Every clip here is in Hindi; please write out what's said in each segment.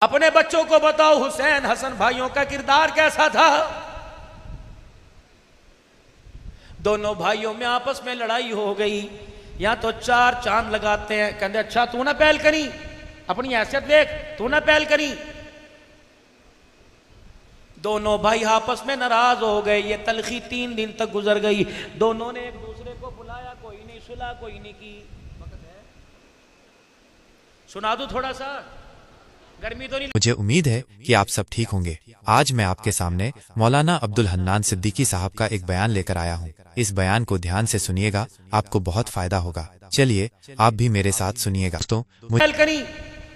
अपने बच्चों को बताओ हुसैन हसन भाइयों का किरदार कैसा था। दोनों भाइयों में आपस में लड़ाई हो गई, या तो चार चांद लगाते हैं, कहते अच्छा तू ना पहल करी, अपनी हैसियत देख, तू ना पहल करी। दोनों भाई आपस में नाराज हो गए। ये तलखी 3 दिन तक गुजर गई। दोनों ने एक दूसरे को बुलाया, कोई नहीं सुला, कोई नहीं की। सुना दूं थोड़ा सा, गर्मी तो नहीं। मुझे उम्मीद है कि आप सब ठीक होंगे। आज मैं आपके सामने मौलाना अब्दुल हन्नान सिद्दीकी साहब का एक बयान लेकर आया हूँ। इस बयान को ध्यान से सुनिएगा, आपको बहुत फायदा होगा। चलिए आप भी मेरे साथ सुनिएगा। दोस्तों पहल करी,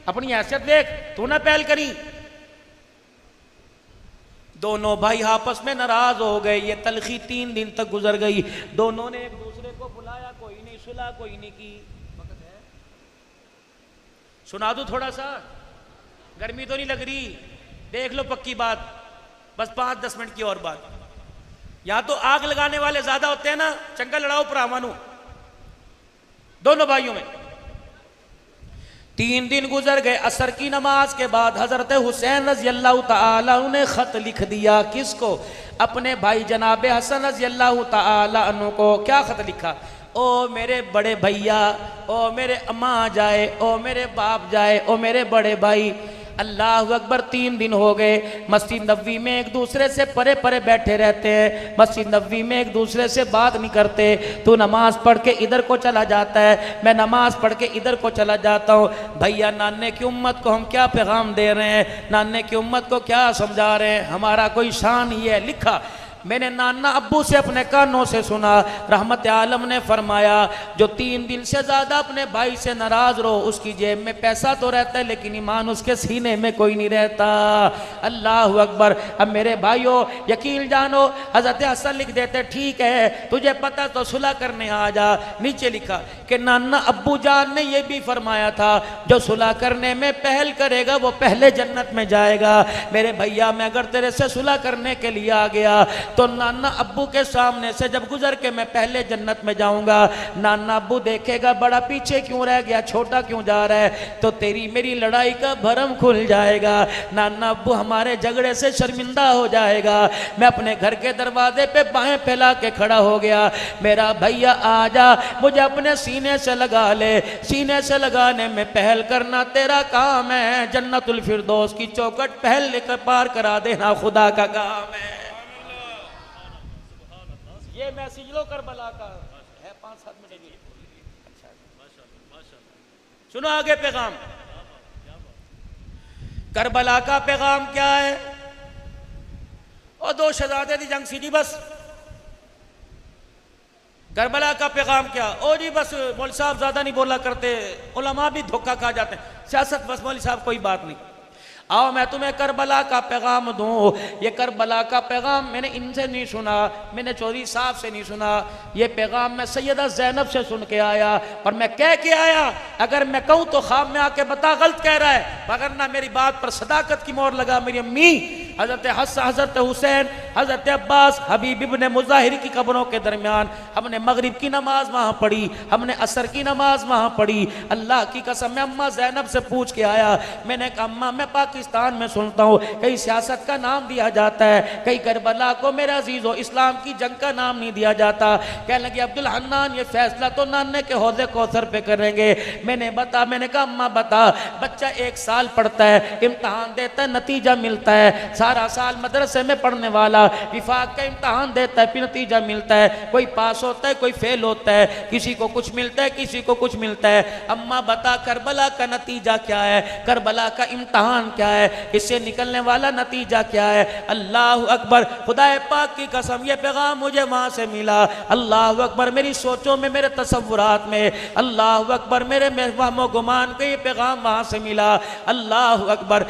अपनी हैसियत देख, तू ना पहल करी। दोनों भाई आपस में नाराज हो गए। ये तलखी 3 दिन तक गुजर गई। दोनों ने एक दूसरे को बुलाया, कोई नहीं सुला, कोई नहीं की। सुना दूं थोड़ा सा, गर्मी तो नहीं लग रही। देख लो पक्की बात, बस 5-10 मिनट की और बात। या तो आग लगाने वाले ज्यादा होते हैं ना, चंगा लड़ाओ परावानू दोनों भाइयों में। 3 दिन गुजर गए। असर की नमाज के बाद हजरत हुसैन रज़ी अल्लाह तआला ने खत लिख दिया। किसको? अपने भाई जनाबे हसन रज़ी अल्लाह तआला अन्हु को। क्या खत लिखा? ओ मेरे बड़े भैया, ओ मेरे अम्मा जाए, ओ मेरे बाप जाए, ओ मेरे बड़े भाई, अल्लाह अकबर 3 दिन हो गए मस्जिद नबवी में एक दूसरे से परे परे बैठे रहते हैं। मस्जिद नबवी में एक दूसरे से बात नहीं करते। तू नमाज पढ़ के इधर को चला जाता है, मैं नमाज पढ़ के इधर को चला जाता हूँ। भैया नाने की उम्मत को हम क्या पैगाम दे रहे हैं, नाने की उम्मत को क्या समझा रहे हैं, हमारा कोई शान ही है। लिखा मैंने नाना अब्बू से अपने कानों से सुना, रहमत आलम ने फरमाया जो 3 दिन से ज़्यादा अपने भाई से नाराज़ रहो, उसकी जेब में पैसा तो रहता है लेकिन ईमान उसके सीने में कोई नहीं रहता। अल्लाह अकबर। अब मेरे भाइयों यकीन जानो, हज़रत हसन लिख देते ठीक है तुझे पता तो सुलह करने आ जा। नीचे लिखा कि नाना अब्बू जान ने यह भी फरमाया था जो सुलह करने में पहल करेगा वो पहले जन्नत में जाएगा। मेरे भैया मैं अगर तेरे से सुलह करने के लिए आ गया तो नाना अब्बू के सामने से जब गुजर के मैं पहले जन्नत में जाऊंगा, नाना अब्बू देखेगा बड़ा पीछे क्यों रह गया, छोटा क्यों जा रहा है, तो तेरी मेरी लड़ाई का भरम खुल जाएगा। नाना अब्बू हमारे झगड़े से शर्मिंदा हो जाएगा। मैं अपने घर के दरवाजे पे बाहें फैला के खड़ा हो गया, मेरा भैया आजा मुझे अपने सीने से लगा ले। सीने से लगाने में पहल करना तेरा काम है, जन्नतुल फिरदौस की चौखट पहल लेकर पार करा देना खुदा का काम है। ये मैसेज लो करबला का है, 5-7 मिनट के लिए। अच्छा सुनो आगे पैगाम। करबला का पैगाम क्या है? और 2 शहजादे दी जंग सीधी बस। करबला का पैगाम क्या? ओ जी बस मौलवी साहब ज्यादा नहीं बोला करते, उलमा भी धोखा खा जाते हैं, सियासत बस मौलवी साहब कोई बात नहीं। आओ मैं तुम्हें करबला का पैगाम दूं। ये करबला का पैगाम मैंने इनसे नहीं सुना, मैंने चौधरी साहब से नहीं सुना, ये पैगाम मैं सैयदा ज़ैनब से सुन के आया। और मैं कह के आया, अगर मैं कहूँ तो ख्वाब में आके बता गलत कह रहा है, मगर ना मेरी बात पर सदाकत की मोहर लगा। मेरी अम्मी हजरत हसन, हजरत हुसैन, हजरत अब्बास, हबीब इब्ने मुज़ाहिर की कब्रों के दरमियान हमने मगरिब की नमाज वहाँ पढ़ी, हमने असर की नमाज वहाँ पढ़ी। अल्लाह की कसम मैं अम्मा ज़ैनब से पूछ के आया। मैंने कहा अम्मा मैं पाकिस्तान में सुनता हूँ कहीं सियासत का नाम दिया जाता है, कहीं करबला को मेरा अजीज़ो इस्लाम की जंग का नाम नहीं दिया जाता। कहने लगे अब्दुल हन्नान ये फैसला तो नाने के हौज़े कौसर पे करेंगे। मैंने कहा अम्मा बता, बच्चा 1 साल पढ़ता है, इम्तहान देता है, नतीजा मिलता है, सारा साल मदरसे में पढ़ने वाला विफाक का इम्तहान देता है, फिर नतीजा मिलता है, कोई पास होता है कोई फेल होता है, किसी को कुछ मिलता है किसी को कुछ मिलता है। अम्मा बता करबला का नतीजा क्या है, करबला का इम्तहान क्या है, इससे निकलने वाला नतीजा क्या है? अल्लाह अकबर। खुदाए पाक की कसम ये पैगाम मुझे वहां से मिला। अल्लाह अकबर। मेरी सोचों में, मेरे तसव्वुरात में, अल्लाह अकबर, मेरे वहमो गुमान के ये पैगाम वहां से मिला। अल्लाह अकबर।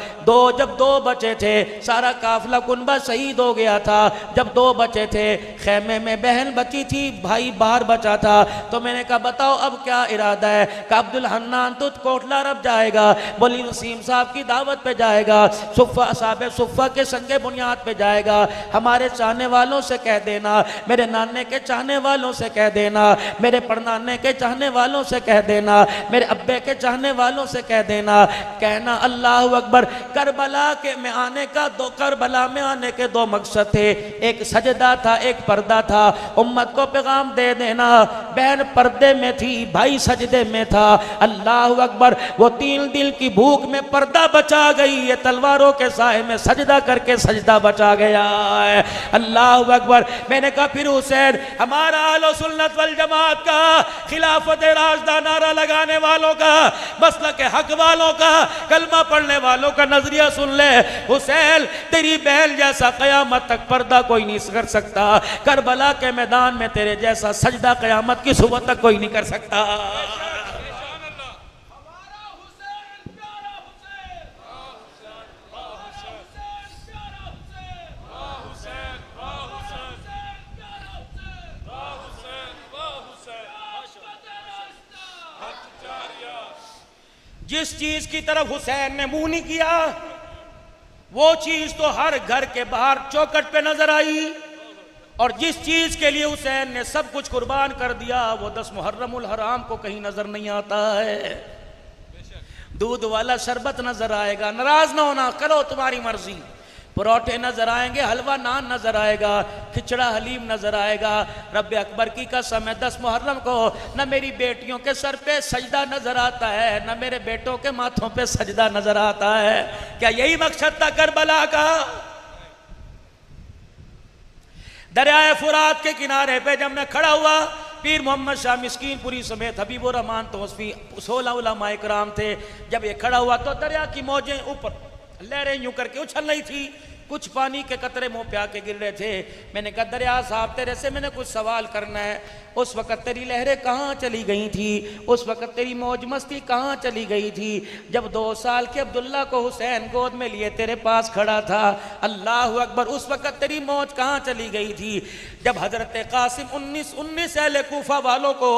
जब 2 बचे थे, सारा सारा काफिला कुनबा शहीद हो गया था। जब 2 बचे थे, खेमे में बहन बची थी, भाई बाहर बचा था। तो मैंने कहा बताओ अब क्या इरादा है? कि अब्दुल हन्नान तो कोटला रब जाएगा, बोली वसीम साहब की दावत पे जाएगा, सुफ़ा साहब सुफ़ा के संगे बुनियाद पे जाएगा। हमारे चाहने वालों से कह देना, मेरे नाने के चाहने वालों से कह देना, मेरे परनाने के चाहने वालों से कह देना, मेरे अब्बे के चाहने वालों से कह देना, कहना अल्लाह अकबर। करबला के में आने का करबला में आने के 2 मकसद थे, एक सजदा था, एक पर्दा था। उम्मत को पैगाम दे देना, बहन पर्दे में थी, भाई सजदे में था। अल्लाह अकबर। वो 3 दिल की भूख में पर्दा बचा गई, ये तलवारों के साए में सजदा करके सजदा बचा गया है। अल्लाह अकबर। मैंने कहा फिर हुसैन हमारा अहले सुन्नत वल जमात का, खिलाफत राशिदा नारा लगाने वालों का, मसलक हक वालों का, कलमा पढ़ने वालों का नजरिया सुन ले। हुसैन तेरी बहन जैसा कयामत तक पर्दा कोई नहीं कर सकता, करबला के मैदान में तेरे जैसा सजदा कयामत की सुबह तक कोई नहीं कर सकता। जिस चीज की तरफ हुसैन ने मुंह नहीं किया, वो चीज तो हर घर के बाहर चौखट पे नजर आई। और जिस चीज के लिए हुसैन ने सब कुछ कुर्बान कर दिया, वो 10 मुहर्रमुल हराम को कहीं नजर नहीं आता है। दूध वाला शरबत नजर आएगा, नाराज ना होना, करो तुम्हारी मर्जी। परोठे नजर आएंगे, हलवा नान नजर आएगा, खिचड़ा हलीम नजर आएगा। रब अकबर की कसम है 10 मुहर्रम को न मेरी बेटियों के सर पे सजदा नजर आता है, न मेरे बेटों के माथों पे सजदा नजर आता है। क्या यही मकसद था करबला का? दरियाए फुरात के किनारे पे जब मैं खड़ा हुआ, पीर मोहम्मद शाह मिस्कीनपुरी समेत हबीबुर रहमान तौसीफी 16 उलमाए किराम थे। जब ये खड़ा हुआ तो दरिया की मौजें ऊपर लहरें यूं करके उछल रही थी, कुछ पानी के कतरे मुंह पे आके गिर रहे थे। मैंने कहा दरिया साहब तेरे से मैंने कुछ सवाल करना है। उस वक़्त तेरी लहरें कहाँ चली गई थी? उस वक़्त तेरी मौज मस्ती कहाँ चली गई थी? जब 2 साल के अब्दुल्ला को हुसैन गोद में लिए तेरे पास खड़ा था, अल्लाह अकबर, उस वक़्त तेरी मौज कहाँ चली गई थी? जब हजरत कासिम 19 अहले कूफा वालों को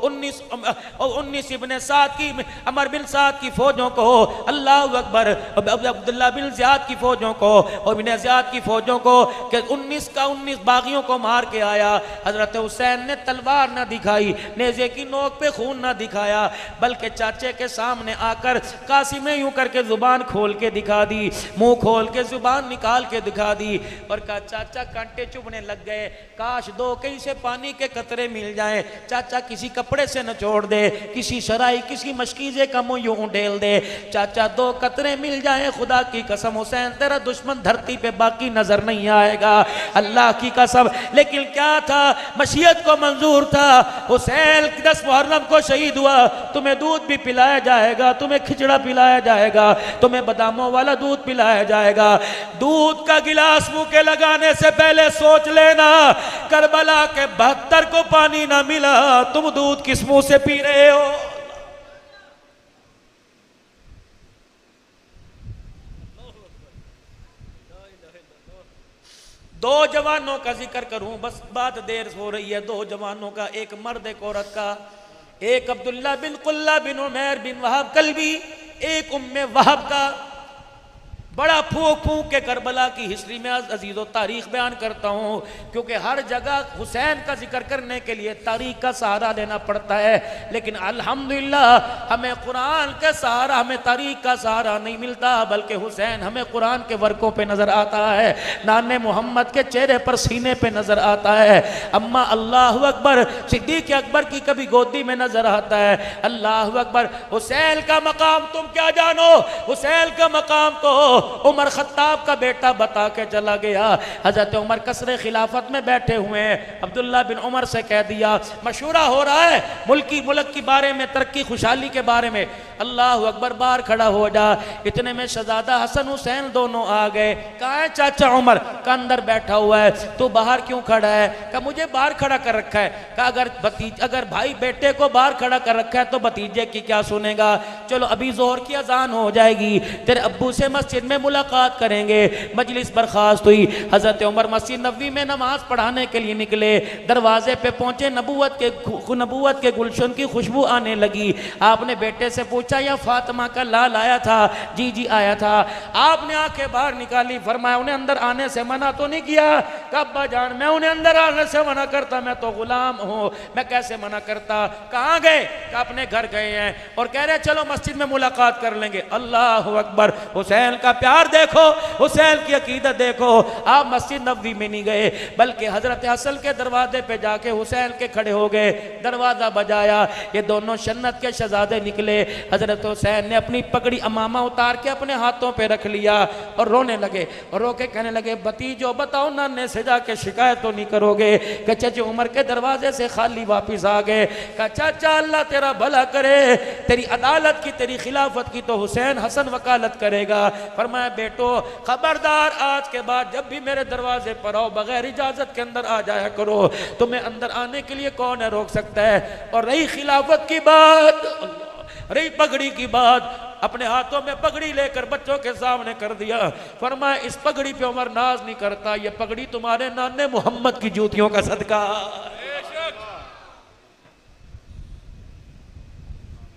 19 इब्ने साद की, अमर बिन साद की फौजों को, अल्लाह अकबर, अब्दुल्ला बिन ज़ियाद की फौजों को और बिन ज़ियाद की फौजों को, कि 19 बागियों को मार के आया। हजरत हुसैन ने तलवार ना दिखाई, नेज़े की नोक पे खून ना दिखाया, बल्कि चाचे के सामने आकर कासिम ने यूं करके जुबान खोल के दिखा दी, मुंह खोल के जुबान निकाल के दिखा दी और कहा चाचा कांटे चुभने लग गए, काश 2 कहीं से पानी के कतरे मिल जाएं, चाचा किसी कपड़े से नचोड़ दे, किसी शराई किसी मशकीजे का मुंह यूं उंडेल दे, चाचा 2 कतरे मिल जाएं, खुदा की कसम हुसैन तेरा दुश्मन धरती पे बाकी नजर नहीं आएगा, अल्लाह की कसम। लेकिन क्या था, मशीयत को मंजूर था। हुसैन 10 मुहर्रम को शहीद हुआ, तुम्हें दूध भी पिलाया जाएगा, तुम्हें खिचड़ा पिलाया जाएगा, तुम्हें बादामों वाला दूध पिलाया जाएगा। दूध का गिलास मुंह के लगाने से पहले सोच लेना, करबला के 72 को पानी ना मिला, तुम दूध किस मुंह से पी रहे हो? दो जवानों का जिक्र करूं, बस बात देर हो रही है। 2 जवानों का, एक मर्द एक औरत का, एक अब्दुल्ला बिन कुल्ला बिन उमैर बिन वहाब कल्बी, एक उम्मे वहाब का। बड़ा फूक फूक के करबला की हिस्ट्री में अजीज़ो तारीख बयान करता हूँ, क्योंकि हर जगह हुसैन का जिक्र करने के लिए तारीख का सहारा लेना पड़ता है, लेकिन अल्हम्दुलिल्लाह हमें कुरान के सहारा, हमें तारीख का सहारा नहीं मिलता, बल्कि हुसैन हमें कुरान के वर्कों पे नज़र आता है, नाने मोहम्मद के चेहरे पर, सीने पे नज़र आता है, अम्मा अल्लाह अकबर सिद्दीक़ अकबर की कभी गोदी में नज़र आता है। अल्लाह अकबर। हुसैन का मकाम तुम क्या जानो? हुसैन का मकाम तो उमर खत्ताब का बेटा बता के चला गया। हजरत उमर कसरे खिलाफत में बैठे हुए हैं, अब्दुल्ला बिन उमर से कह दिया, मशूरा हो रहा है मुल्क के बारे में, तरक्की खुशहाली के बारे में, अल्लाह अकबर, बाहर खड़ा हो जा। इतने में शहजादा हसन हुसैन दोनों आ गए। कहा है चाचा उमर का अंदर बैठा हुआ है, तो बाहर क्यों खड़ा है? कहा मुझे बाहर खड़ा कर रखा है। कहा अगर भाई बेटे को बाहर खड़ा कर रखा है तो भतीजे की क्या सुनेगा? चलो अभी जोहर की अजान हो जाएगी, तेरे अब्बू से मस्जिद में मुलाकात करेंगे। मजलिस बर्खास्त हुई। हज़रत उमर मस्जिद नबवी में नमाज पढ़ाने के लिए निकले। दरवाजे पे पहुंचे, नबूवत के गुलशन की खुशबू आने लगी। आपने बेटे से पूछा, या फातिमा का लाल आया था? जी जी आया था। आपने आंखें बाहर निकाली, फरमाया उन्हें अंदर आने से मना तो नहीं किया? अब्बा जान मैं उन्हें अंदर आने से मना करता, मैं तो गुलाम हूँ, मैं कैसे मना करता। कहाँ गए? अपने घर गए हैं और कह रहे चलो मस्जिद में मुलाकात कर लेंगे। अल्लाह अकबर, हुसैन का प्यार देखो, हुसैन की अकीदत देखो। आप मस्जिद नबवी में नहीं गए बल्कि हजरत हसन के दरवाजे पे जाके हुसैन के खड़े हो गए। दरवाजा बजाया, ये दोनों जन्नत के शहजादे निकले। हजरत हुसैन ने अपनी पगड़ी अमामा उतार के अपने हाथों पे रख लिया और रोने लगे और रो के कहने लगे, भतीजो बताओ नाने से जाके शिकायत तो नहीं करोगे कि चाचा उमर के दरवाजे से खाली वापिस आ गए? कहा चाचा अल्लाह तेरा भला करे, तेरी अदालत की तेरी खिलाफत की तो हुसैन हसन वकालत करेगा। फरमाया बेटो खबरदार, आज के बाद जब भी मेरे दरवाजे पर आओ बगैर इजाजत के अंदर आ जाया करो। तुम्हें अंदर आने के लिए कौन है रोक सकता है? और रही खिलाफत की बात, रही पगड़ी की बात, अपने हाथों में पगड़ी लेकर बच्चों के सामने कर दिया। फरमाया इस पगड़ी पे उमर नाज नहीं करता, ये पगड़ी तुम्हारे नाने मोहम्मद की जूतियों का सदका,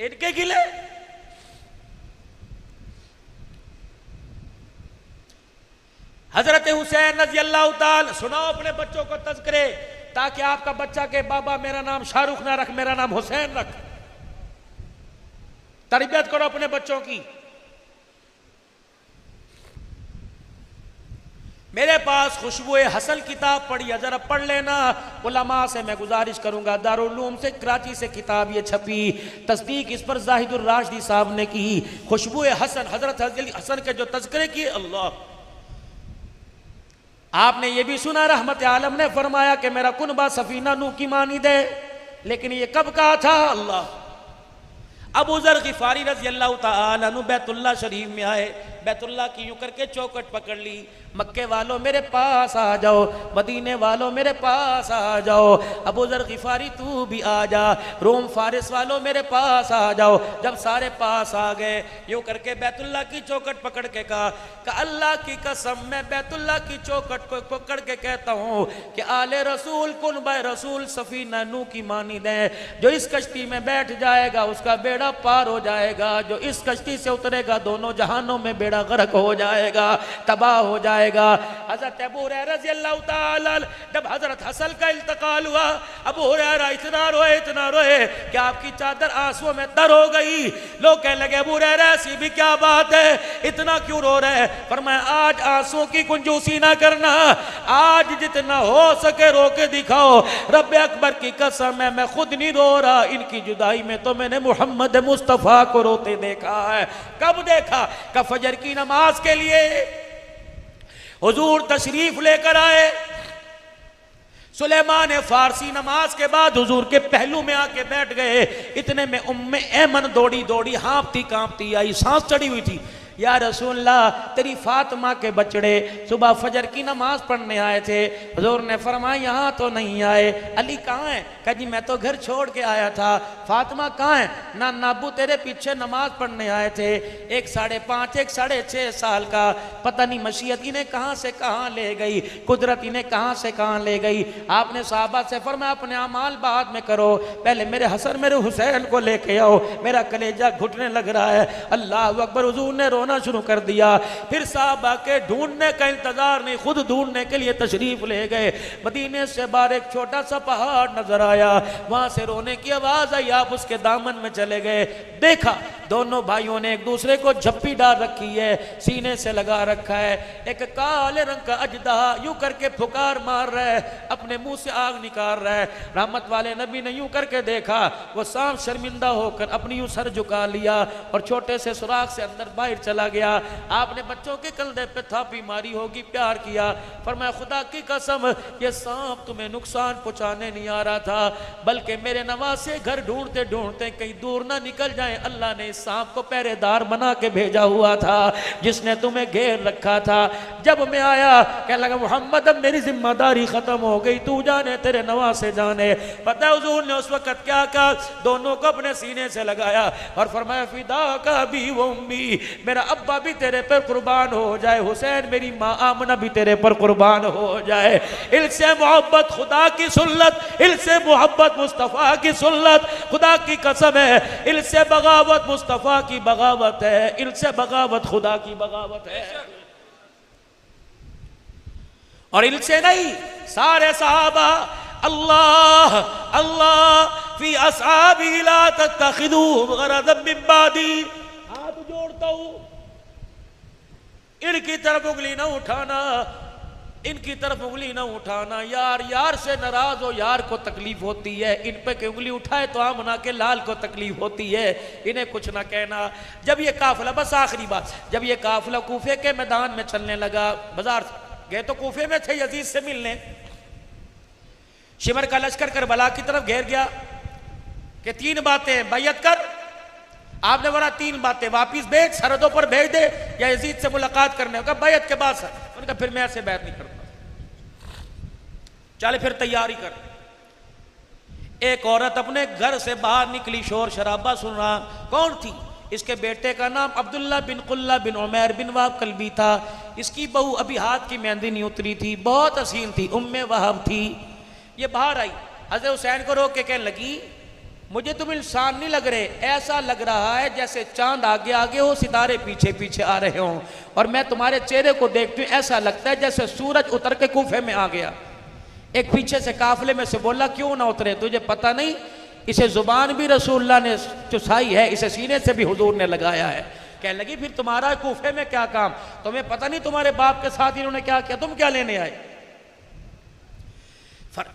इनके गिले। हजरत हुसैन रज़ी अल्लाह ताला, सुनाओ अपने बच्चों को तज़किरे, ताकि आपका बच्चा के बाबा मेरा नाम शाहरुख ना रख, मेरा नाम हुसैन रख। तरबियत करो अपने बच्चों की। मेरे पास खुशबुए हसन किताब पढ़ी है, जरा पढ़ लेना। उलमा से मैं गुजारिश करूंगा, दारुल उलूम से कराची से किताब ये छपी, तस्दीक इस पर जाहिदुर राशिदी साहब ने की। खुशबुए हसन, हजरत हसन के जो तज़किरे किए, अल्लाह। आपने ये भी सुना रहमत आलम ने फरमाया कि मेरा कुनबा सफीना नूह की मानी दे, लेकिन ये कब कहा था? अल्लाह। अबू ज़र ग़िफ़ारी रज़ी अल्लाह तआला अन्हु बैतुल्लाह शरीफ में आए, बैतुल्लाह की यूं करके चौकट पकड़ ली। मक्के वालों मेरे पास आ जाओ, मदीने वालों मेरे पास आ जाओ, अबू ज़र ग़िफ़ारी तू भी आ जा, रोम फारिस वालों मेरे पास आ जाओ। जब सारे पास आ गए, यूं करके बैतुल्लाह की चौकट पकड़ के कहा कि अल्लाह की कसम मैं बैतुल्लाह की चौकट को पकड़ के कहता हूँ कि आले रसूल कुनबा रसूल सफ़ीना नूह की मानी दें। जो इस कश्ती में बैठ जाएगा उसका बेड़ा पार हो जाएगा, जो इस कश्ती से उतरेगा दोनों जहानों में बेड़ा गर्क हो जाएगा, तबाह हो जाएगा। हज़रत अबू हुरैरा रज़ी अल्लाह ताला, जब हज़रत हसन का इंतकाल हुआ, अबू हुरैरा इतना रोए कि आपकी चादर आंसुओं में तर हो गई। लोग कहने लगे अबू हुरैरा ऐसी भी क्या बात है, इतना क्यों रो रहे? फरमाया आज आंसुओं की कंजूसी ना करना, आज जितना हो सके रो के दिखाओ। रब अकबर की कसम है मैं खुद नहीं रो रहा, इनकी जुदाई में तो मैंने मोहम्मद मुस्तफ़ा को रोते देखा है। कब देखा? का फजर की नमाज के लिए हुजूर तशरीफ लेकर आए। सुलेमान फारसी नमाज के बाद हुजूर के पहलू में आके बैठ गए। इतने में उम्मे ऐमन दौड़ी दौड़ी हाँफती कांपती आई, सांस चढ़ी हुई थी। या रसूलल्लाह तेरी फातिमा के बचड़े सुबह फजर की नमाज पढ़ने आए थे, हुजूर ने फरमाया यहाँ तो नहीं आए। अली कहाँ है? कहा जी मैं तो घर छोड़ के आया था। फातिमा कहाँ है? ना नाबू तेरे पीछे नमाज पढ़ने आए थे। एक 5.5 एक 6.5 साल का, पता नहीं मशीयत इन्हें कहाँ से कहाँ ले गई, कुदरत इन्हें कहाँ से कहाँ ले गई। आपने साहबा से फरमाया अपने अमाल बाद में करो, पहले मेरे हसन मेरे हुसैन को लेके आओ, मेरा कलेजा घुटने लग रहा है। अल्लाह अकबर। हुजूर ने रोना शुरू कर दिया। फिर साहबा के ढूंढने का इंतजार नहीं, खुद ढूंढने के लिए तशरीफ ले गए। मदीने से बाहर एक छोटा सा पहाड़ नजर आया, वहां से रोने की आवाज आई। आप उसके दामन में चले गए, देखा दोनों भाइयों ने एक दूसरे को झप्पी डाल रखी है, सीने से लगा रखा है। एक काले रंग का अजदा यूं करके फुकार मार रहा है, अपने मुंह से आग निकाल रहा है। रहमत वाले नबी ने यूं करके देखा, वो सांप शर्मिंदा होकर अपनी यूं सर झुका लिया और छोटे से सुराख से अंदर बाहर चला गया। आपने बच्चों के कंधे पे थापी मारी होगी, प्यार किया। फरमाया खुदा की कसम ये सांप तुम्हें नुकसान पहुंचाने नहीं आ रहा था, बल्कि मेरे नवासे घर ढूंढते ढूंढते कहीं दूर ना निकल जाए, अल्लाह ने इस सांप को पहरेदार बना के भेजा हुआ था, जिसने तुम्हें घेर रखा था। जब मैं आया कह लगा मोहम्मद अब मेरी जिम्मेदारी खत्म हो गई, तू जाने तेरे नवासे जाने। पता है हुजूर ने उस वक्त क्या कहा? दोनों को अपने सीने से लगाया और फरमाया फिदा का भी वो उम्मी, मेरा मेरा अब्बा भी तेरे पर कुर्बान हो जाए, हुसैन मेरी माँ आमना भी तेरे पर कुर्बान हो जाए। इनसे मोहब्बत खुदा की सुन्नत, इनसे मोहब्बत मुस्तफ़ा की सुन्नत, खुदा की कसम है इनसे बगावत मुस्तफ़ा की बगावत है, इनसे बगावत खुदा की बगावत है। और इनसे नहीं, सारे सहाबा अल्लाह अल्लाह फी अस्हाबी ला तत्तखिदूहुम गरदम मिन बादी। हाथ जोड़ता हूं, इनकी तरफ उंगली ना उठाना, इनकी तरफ उंगली ना उठाना। यार यार से नाराज हो, यार को तकलीफ होती है, इन पे उंगली उठाए तो आमना के लाल को तकलीफ होती है, इन्हें कुछ ना कहना। जब ये काफिला, बस आखिरी बात, जब ये काफिला कूफे के मैदान में चलने लगा, बाजार गए तो कूफे में थे यजीद से मिलने, शिमर का लश्कर करबला की तरफ घेर गया कि 3 बातें बैयत कर, आपने बोला 3 बातें वापिस भेज, सरहदों पर भेज दे या यजीद से मुलाकात करने का। बैयत के बाद सर उनका फिर मैं ऐसे बैत नहीं करता, चले फिर तैयारी कर। एक औरत अपने घर से बाहर निकली, शोर शराबा सुन रहा। कौन थी? इसके बेटे का नाम अब्दुल्ला बिन कुल्ला बिन उमैर बिन वहाब कल्बी था। इसकी बहू अभी हाथ की मेहंदी नहीं उतरी थी, बहुत हसीन थी, उम्मे वहाब थी। ये बाहर आई, हज़रत हुसैन को रोक के कहने लगी, मुझे तुम इंसान नहीं लग रहे, ऐसा लग रहा है जैसे चांद आगे आगे हो, सितारे पीछे पीछे आ रहे हों, और मैं तुम्हारे चेहरे को देखती हूँ ऐसा लगता है जैसे सूरज उतर के कूफे में आ गया। एक पीछे से काफिले में से बोला, क्यों ना उतरे, तुझे पता नहीं इसे जुबान भी रसूलुल्लाह ने चुसाई है, इसे सीने से भी हुजूर ने लगाया है। कहने लगी, फिर तुम्हारा कूफे में क्या काम, तुम्हें पता नहीं तुम्हारे बाप के साथ इन्होंने क्या किया, तुम क्या लेने आए?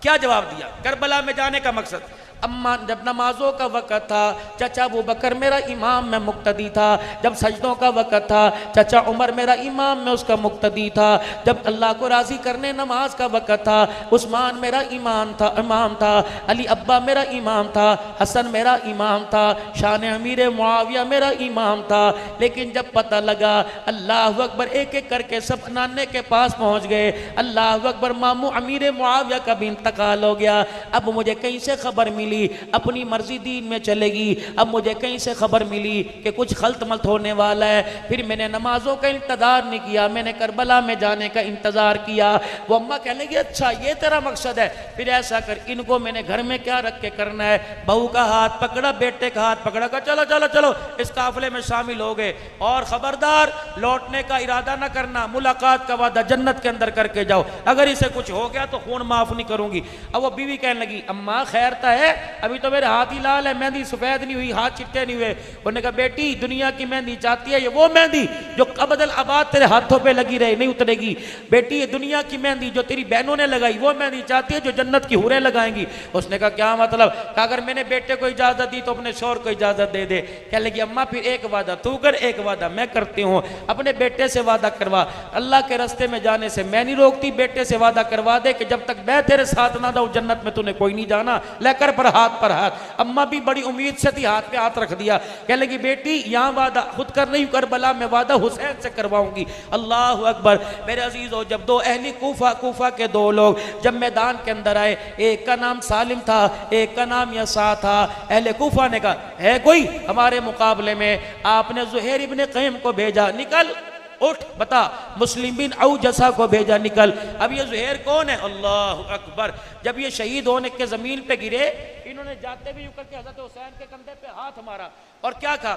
क्या जवाब दिया? करबला में जाने का मकसद, अम्मा जब नमाजों का वक़्त था चचा अबू बकर मेरा इमाम में मुक्तदी था, जब सजदों का वक़्त था चचा उमर मेरा इमाम में उसका मुक्तदी था, जब अल्लाह को राज़ी करने नमाज का वक़्त था उस्मान मेरा इमाम था, अली अब्बा मेरा इमाम था, हसन मेरा इमाम था, शान अमीर मुआविया मेरा इमाम था। लेकिन जब पता लगा अल्लाह अकबर, एक एक करके सब नाने के पास पहुँच गए, अल्लाह अकबर, मामू अमीर मुआविया का भी इंतकाल हो गया। अब मुझे कहीं से खबर मिली अपनी मर्जी दीन में चलेगी, अब मुझे कहीं से खबर मिली कि कुछ खल्त मल्त होने वाला है। फिर मैंने नमाजों का इंतजार नहीं किया, मैंने करबला में जाने का इंतजार किया। वो अम्मा कहने लगी, अच्छा ये तेरा मकसद है, फिर ऐसा कर, इनको मैंने घर में क्या रख के करना है। बहू का हाथ पकड़ा, बेटे का हाथ पकड़ा, कहा चलो चलो चलो इस काफिले में शामिल हो गए, और खबरदार लौटने का इरादा ना करना, मुलाकात का वादा जन्नत के अंदर करके जाओ, अगर इसे कुछ हो गया तो खून माफ नहीं करूंगी। अब वो बीवी कहने लगी, अम्मा खैरता है, अभी तो मेरे हाथ ही लाल है, मेहंदी सफेद नहीं हुई, हाथ चिट्टे नहीं हुए। उन्होंने कहा, बेटी दुनिया की मेहंदी चाहती है, ये वो मेहंदी जो अबदल आबाद तेरे हाथों पे लगी रहे, नहीं उतरेगी। बेटी ये दुनिया की मेहंदी जो तेरी बहनों ने लगाई, वो मेहंदी चाहती है जो जन्नत की हुरें लगाएंगी। उसने कहा, क्या मतलब? कहा, अगर मैंने बेटे को इजाजत दी तो अपने शौहर को इजाजत दे दे। कहने लगी, अम्मा फिर एक वादा तू कर, एक वादा मैं करती हूँ, अपने बेटे से वादा करवा, अल्लाह के रास्ते में जाने से मैं नहीं रोकती, बेटे से वादा करवा दे कि जब तक मैं तेरे साथ ना दूं जन्नत में तूने कोई नहीं जाना। लेकर पर हाथ पर हाथ, अम्मा भी बड़ी उम्मीद से थी, हाथ पे हाथ रख दिया। कहने लगी, बेटी यहाँ वादा खुद कर रही हूँ, करबला में वादा हुसैन से करवाऊंगी। अल्लाह अकबर। मेरे अजीजों, जब दो अहली कूफा के 2 लोग जब मैदान के अंदर आए, एक का नाम सालिम था, एक का नाम यसा था। अहले कूफा ने कहा, है कोई हमारे मुकाबले में? आपने ज़ुहैर इब्ने क़य्यम को भेजा, निकल उठ बता। मुस्लिम बिन औजसा को भेजा, निकल। अब ये ज़ुहैर कौन है? अल्लाह अकबर। जब ये शहीद होने के जमीन पे गिरे, इन्होंने जाते भी यूं करके हज़रत हुसैन के कंधे पे हाथ मारा और क्या कहा?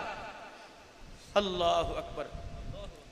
अल्लाह अकबर।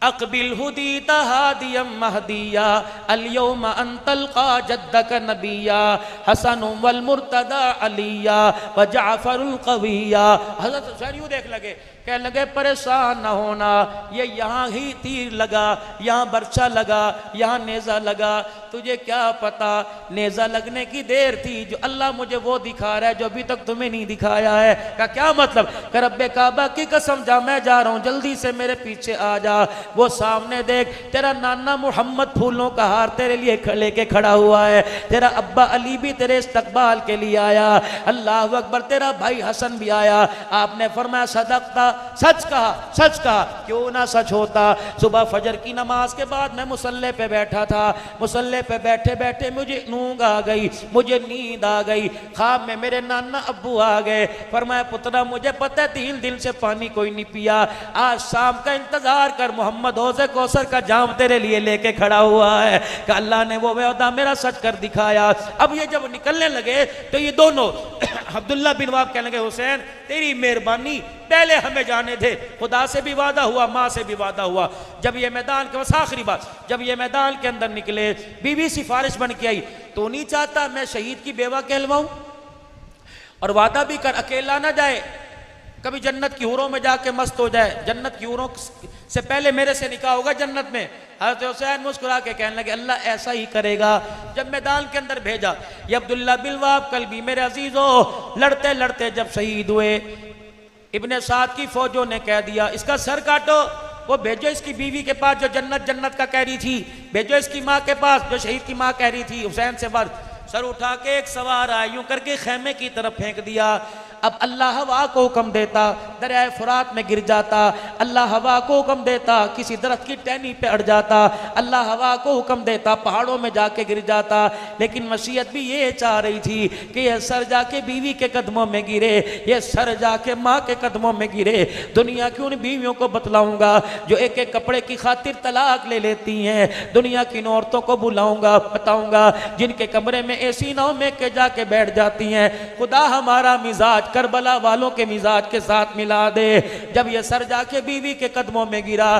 अकबिल हुदीता हादियम महदिया अल-यौम अंतलका जद्दक नबिया हसन वल मुर्तदा अलिया व जाफरुल कविया। हज़रत हुसैन यूं देख लगे, कहने लगे, परेशान ना होना, ये यहाँ ही तीर लगा, यहाँ बर्छा लगा, यहाँ नेज़ा लगा, तुझे क्या पता नेज़ा लगने की देर थी, जो अल्लाह मुझे वो दिखा रहा है जो अभी तक तुम्हें नहीं दिखाया है। का क्या मतलब? कि रब्बे काबा की कसम, जा मैं जा रहा हूँ, जल्दी से मेरे पीछे आ जा। वो सामने देख, तेरा नाना मोहम्मद फूलों का हार तेरे लिए लेके खड़ा हुआ है, तेरा अब्बा अली भी तेरे इस्तकबाल के लिए आया, अल्लाह अकबर, तेरा भाई हसन भी आया। आपने फरमाया, सदकता सच कहा, सच कहा। क्यों ना सच होता। सुबह फजर की नमाज के बाद मैं मुसल्ले पे बैठा था, मुसल्ले पे बैठे बैठे मुझे नींद आ गई, मुझे नींद आ गई। ख्वाब में मेरे नाना अब्बू आ गए, फरमाया पुत्रा मुझे पता है 3 दिन से पानी कोई नहीं पिया, आज शाम का इंतजार कर, मोहम्मद हौज़े कौसर का जाम तेरे लिए लेके खड़ा हुआ है। कि अल्लाह ने वो वादा मेरा सच कर दिखाया। अब ये जब निकलने लगे तो ये दोनों अब्दुल्ला बिन वहाब कहने लगे हुसैन तेरी मेहरबानी, पहले हमें जाने थे, खुदा से भी वादा हुआ, माँ से भी वादा हुआ। जब ये मैदान के बस आखिरी बात, जब ये मैदान के अंदर निकले, बीवी सिफारिश बन के आई, तो नहीं चाहता मैं शहीद की बेवा कहलवाऊं, और वादा भी कर अकेला ना जाए, कभी जन्नत की हूरों में जाके मस्त हो जाए, जन्नत की हूरों से पहले मेरे से निकाह होगा जन्नत में। हज़रत हुसैन मुस्कुरा के कहने लगे अल्लाह ऐसा ही करेगा। जब मैदान के अंदर भेजा, ये अब्दुल्ला बिन वहाब कल्बी मेरे अजीजों, लड़ते लड़ते जब शहीद हुए, इब्ने साद की फौजों ने कह दिया इसका सर काटो, वो भेजो इसकी बीवी के पास जो जन्नत जन्नत का कह रही थी, भेजो इसकी माँ के पास जो शहीद की माँ कह रही थी हुसैन से बात। सर उठा के एक सवार आया, यूं करके खेमे की तरफ फेंक दिया। अब अल्लाह हवा को हुक्म देता, दरिया फुरात में गिर जाता, अल्लाह हवा को हुक्म देता, किसी दरख्त की टहनी पे अड़ जाता, अल्लाह हवा को हुक्म देता, पहाड़ों में जाके गिर जाता। लेकिन वसीयत भी ये चाह रही थी कि यह सर जाके बीवी के कदमों में गिरे, ये सर जाके माँ के कदमों में गिरे। दुनिया की उन बीवियों को बतलाऊंगा जो एक एक कपड़े की खातिर तलाक ले लेती हैं, दुनिया की इन औरतों को बुलाऊंगा, बताऊंगा जिनके कमरे में ऐसी नाव में के जाके बैठ जाती हैं। खुदा हमारा मिजाज करबला वालों के मिजाज के साथ मिला दे। जब ये सर जाके बीवी के कदमों में गिरा,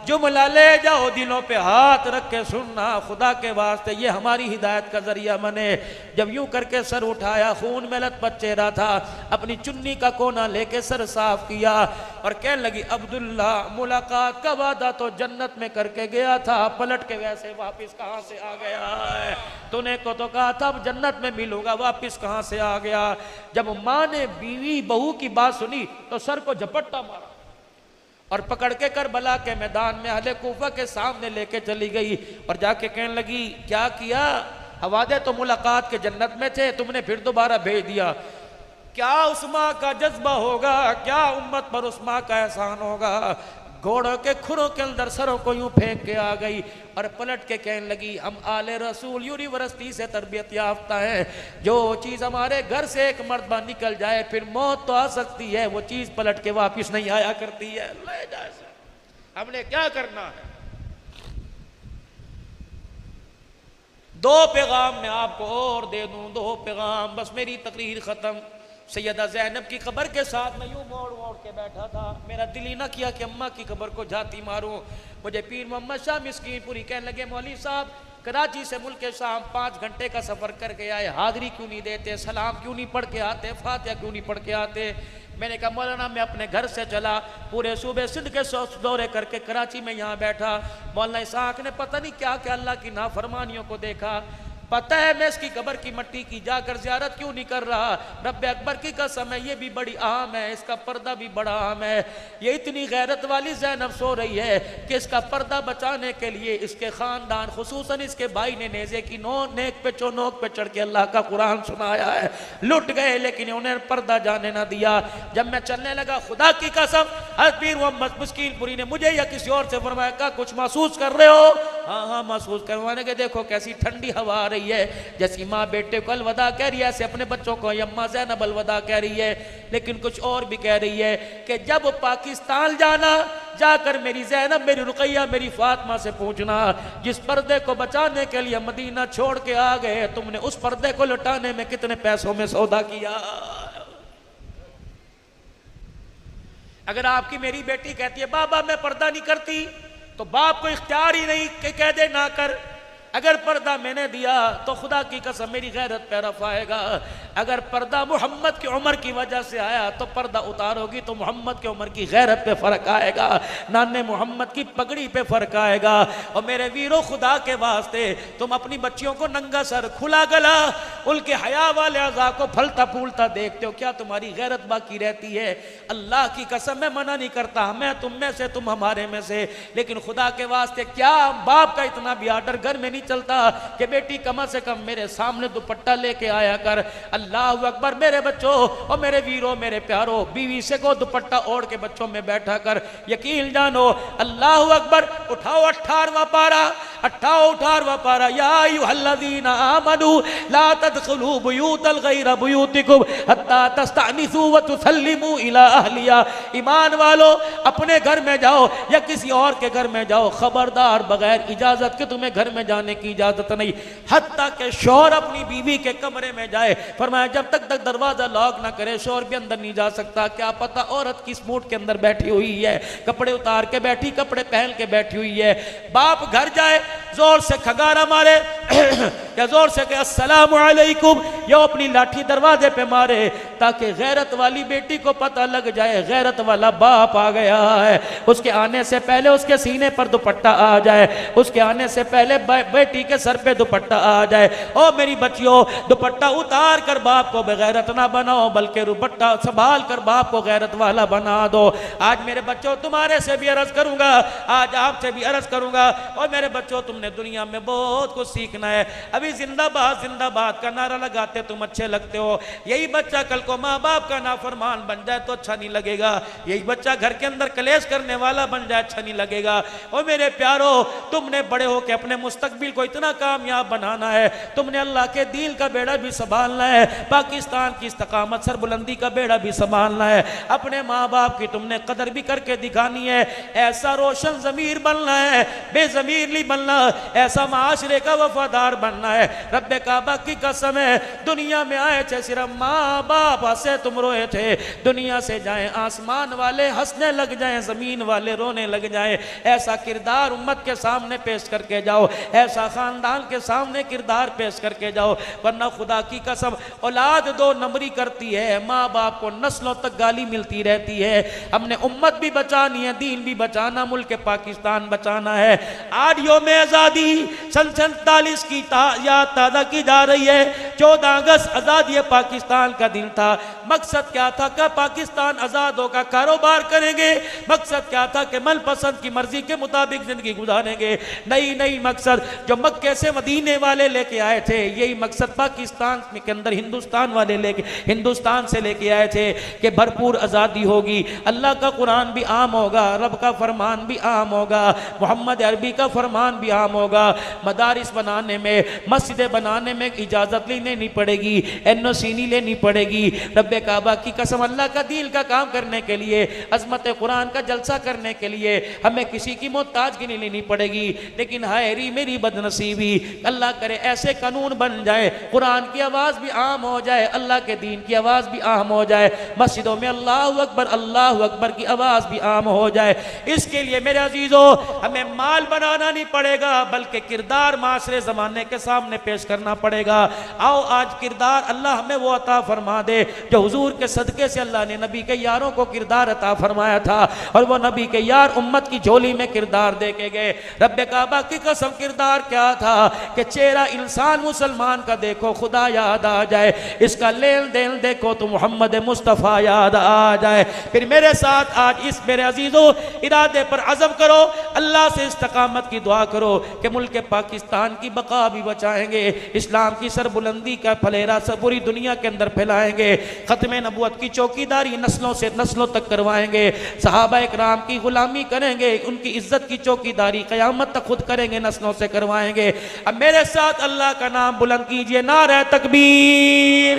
जुमला ले जाओ दिलों पे हाथ रख के सुनना, खुदा के वास्ते ये हमारी हिदायत का जरिया बने। जब यूं करके सर उठाया, खून में लथपथ चेहरा था, अपनी चुन्नी का कोना लेके सर साफ किया और कहने लगी अब्दुल्ला मुलाकात का वादा तो जन्नत में करके गया था, पलट के वैसे वापस कहां से आ गया है? तूने को तो कहा था अब जन्नत में मिलूंगा, वापस कहां से आ गया? जब माँ ने बीवी बहू की बात सुनी तो सर को झपट्टा मारा और पकड़ के करबला के मैदान में अहले कूफा के सामने लेके चली गई और जाके कहने लगी क्या किया? हवादे तो मुलाकात के जन्नत में थे, तुमने फिर दोबारा भेज दिया। क्या उस माँ का जज्बा होगा, क्या उम्मत पर उस माँ का एहसान होगा? घोड़ों के खुरों के अंदर सरों को यूं फेंक के आ गई और पलट के कहने लगी हम आले रसूल यूनिवर्सिटी से तरबियत याफ्ता है, जो चीज़ हमारे घर से एक मर्तबा निकल जाए फिर मौत तो आ सकती है, वो चीज़ पलट के वापस नहीं आया करती है। ले जाए हमने क्या करना है? 2 पैगाम मैं आपको और दे दूं, 2 पैगाम बस, मेरी तकरीर खत्म। सैयदा ज़ैनब की कब्र के साथ मैं यूं मोड़ मोड़ के बैठा था, मेरा दिल ही ना किया कि अम्मा की कब्र को जाती मारूं। मुझे पीर मोहम्मद शाह मिस्कीनपुरी कहने लगे मौलवी साहब कराची से मुल्क शाम 5 घंटे का सफ़र करके आए, हाज़री क्यों नहीं देते, सलाम क्यों नहीं पढ़ के आते, फातिहा क्यों नहीं पढ़ के आते? मैंने कहा मौलाना मैं अपने घर से चला, पूरे सूबे सिंध के दौरे करके कराची में यहाँ बैठा, मौलाना इसाक ने पता नहीं क्या क्या अल्लाह की नाफरमानियों को देखा। पता है मैं इसकी कब्र की मट्टी की जाकर ज़ियारत क्यों नहीं कर रहा? रब्बे अकबर की कसम है ये भी बड़ी अहम है, इसका पर्दा भी बड़ा अहम है। ये इतनी गैरत वाली ज़ैनब सो रही है कि इसका पर्दा बचाने के लिए इसके ख़ानदान खुसूसन इसके भाई ने नेज़े की नेक पे चौनोक पे चढ़ के अल्लाह का कुरान सुनाया है। लुट गए लेकिन उन्हें पर्दा जाने ना दिया। जब मैं चलने लगा खुदा की कसम पीर मोहम्मद मिस्कीनपुरी ने मुझे या किसी और से फरमाया क्या कुछ महसूस कर रहे हो? हाँ हाँ महसूस करवाने के, देखो कैसी ठंडी हवा आ रही है, जैसी माँ बेटे को अलविदा कह रही है ऐसे अपने बच्चों को अम्मा ज़ैनब अलविदा कह रही है। लेकिन कुछ और भी कह रही है कि जब पाकिस्तान जाना जाकर मेरी ज़ैनब मेरी रुकैया मेरी फातिमा से पूछना जिस पर्दे को बचाने के लिए मदीना छोड़ के आ गए तुमने उस पर्दे को लुटाने में कितने पैसों में सौदा किया। अगर आपकी मेरी बेटी कहती है बाबा मैं पर्दा नहीं करती तो बाप को इख्तियार ही नहीं कि कह दे ना कर। अगर पर्दा मैंने दिया तो खुदा की कसम मेरी गैरत पे रफ़ आएगा। अगर पर्दा मोहम्मद की उम्र की वजह से आया तो पर्दा उतारोगी तो मोहम्मद की उम्र की गैरत पे फ़र्क आएगा, नाने मोहम्मद की पगड़ी पे फ़र्क आएगा। और मेरे वीरों खुदा के वास्ते तुम अपनी बच्चियों को नंगा सर खुला गला उनके हया वाले अज़ा को फलता फूलता देखते हो, क्या तुम्हारी गैरत बाकी रहती है? अल्लाह की कसम मैं मना नहीं करता, मैं तुम में से तुम हमारे में से, लेकिन खुदा के वास्ते क्या बाप का इतना भी आर्डर घर में नहीं चलता कि बेटी कम से कम मेरे सामने दुपट्टा लेके आया कर। अल्लाह अकबर। मेरे बच्चों और मेरे वीरों, मेरे प्यारों, बीवी से को दुपट्टा ओढ़ के बच्चों में बैठा कर यकीन जानो अल्लाह अकबर। उठाओ 18वां पारा, 18वां पारा। या अय्युहल्लज़ीना आमनू ला तदखुलू बुयूतल गैरा बुयूतिकुम हत्ता तस्तअनिसू व तुसल्लिमू इला अहलिया। ईमान वालों, अपने घर में जाओ या किसी और के घर में जाओ, खबरदार बगैर इजाजत के तुम्हें घर में जाने की इजाजत नहीं। हत्ता के शौहर अपनी बीवी के कमरे में जाए, फरमाया जब तक दरवाजा लॉक ना करे शौहर भी अंदर नहीं जा सकता। क्या पता औरत किस मूड के अंदर बैठी हुई है, कपड़े उतार के बैठी, कपड़े पहन के बैठी हुई है। बाप घर जाए, जोर से खगारा मारे या जोर से कहे अस्सलामु अलैकुम, या अपनी लाठी दरवाजे पे मारे ताकि गैरत वाली बेटी को पता लग जाए गैरत वाला बाप आ गया है। उसके आने से पहले उसके सीने पर दुपट्टा आ जाए, उसके आने से पहले बेटी के सर पे दुपट्टा आ जाए। ओ मेरी बच्चियों, दुपट्टा उतार कर बाप को बेगैरत ना बनाओ, बल्कि दुपट्टा संभाल कर बाप को गैरत वाला बना दो। आज मेरे बच्चों तुम्हारे से भी अर्ज करूंगा, आज आपसे भी अर्ज करूंगा। और मेरे बच्चों, तुमने दुनिया में बहुत कुछ सीखना है। अभी जिंदाबाद जिंदाबाद का नारा लगाते तुम अच्छे लगते हो, यही बच्चा कल को माँ बाप का नाफरमान बन जाए तो अच्छा नहीं लगेगा। यही बच्चा घर के अंदर कलेश करने वाला बन जाए अच्छा नहीं लगेगा। और मेरे प्यारो, तुमने बड़े होकर अपने मुस्तकबिल को इतना कामयाब बनाना है, तुमने अल्लाह के दीन का बेड़ा भी संभालना है, पाकिस्तान की इस्तकामत सरबुलंदी का बेड़ा भी संभालना है। अपने माँ बाप की तुमने कदर भी करके दिखानी है। ऐसा रोशन ज़मीर बनना है, बेज़मीर नहीं बनना। ऐसा माशरे का वफादार बनना है। रब्बे काबा की कसम है, दुनिया में आए थे सिर्फ माँ बाप हंसे तुम रोए थे, दुनिया से जाए आसमान वाले हंसने लग जाए, जमीन वाले रोने लग जाए। ऐसा किरदार उम्मत के सामने पेश करके जाओ, ऐसा खानदान के सामने किरदार पेश करके जाओ, वरना खुदा की कसम औलाद दो नंबरी करती है, माँ बाप को नस्लों तक गाली मिलती रहती है। हमने उम्मत भी बचानी है, दीन भी बचाना, मुल्क पाकिस्तान बचाना है। आज यौम आज़ादी सन 47 की याद ताज़ा की जा रही है। 14 अगस्त आज़ादी पाकिस्तान का दिन था। मकसद क्या था कि पाकिस्तान आज़ाद होकर कारोबार करेंगे, मकसद क्या था कि मनपसंद की मर्जी के मुताबिक जिंदगी गुजारेंगे। नई मकसद जो मक्के से मदीने वाले लेके आए थे, यही मकसद पाकिस्तान के अंदर हिंदुस्तान वाले हिंदुस्तान से लेके आए थे कि भरपूर आज़ादी होगी, अल्लाह का कुरान भी आम होगा, रब का फरमान भी आम होगा, मोहम्मद अरबी का फरमान भी आम होगा। मदारिस बनाने में, मस्जिदें बनाने में इजाज़त लेनी नहीं पड़ेगी, NOC नहीं लेनी पड़ेगी। रब्बे काबा की कसम, अल्लाह का दीन का काम करने के लिए, अज़मत कुरान का जलसा करने के लिए हमें किसी की मोहताजगी नहीं लेनी पड़ेगी। लेकिन हायरी मेरी बदनसीबी, अल्लाह करे ऐसे कानून बन जाए, कुरान की आवाज़ भी आम हो जाए, अल्लाह के दीन की आवाज़ भी आम हो जाए, मस्जिदों में अल्लाहु अकबर की आवाज़ भी आम हो जाए। इसके लिए मेरे अजीज़ों, हमें माल बनाना नहीं पड़ेगा, बल्कि किरदार माशरे ज़माने के सामने पेश करना पड़ेगा। आओ आज किरदार अल्लाह हमें वो अता फरमा दे जो हुजूर के सदके से अल्लाह ने नबी के यारों को किरदार अता फरमाया था, और वो नबी के यार उम्मत की झोली में किरदार दे के गए। रब्बे काबा की कसम, किरदार क्या था कि चेहरा इंसान मुसलमान का देखो खुदा याद आ जाए, इसका लेन देन देखो तो मोहम्मद मुस्तफ़ा याद आ जाए। फिर मेरे साथ आज इस मेरे अजीज़ों इरादे पर अज़म करो, अल्लाह से इस्तकामत की दुआ करो कि मुल्क पाकिस्तान की बका भी बचाएंगे, इस्लाम की सरबुलंदी का फलेरा सब पूरी दुनिया के अंदर फैलाएंगे, ख़त्म नबूवत की चौकीदारी नस्लों से नस्लों तक करवाएंगे, सहाबा इकराम की गुलामी करेंगे, उनकी इज्जत की चौकीदारी क़यामत तक खुद करेंगे, नस्लों से करवाएंगे। अब मेरे साथ अल्लाह का नाम बुलंद कीजिए, नारे तकबीर।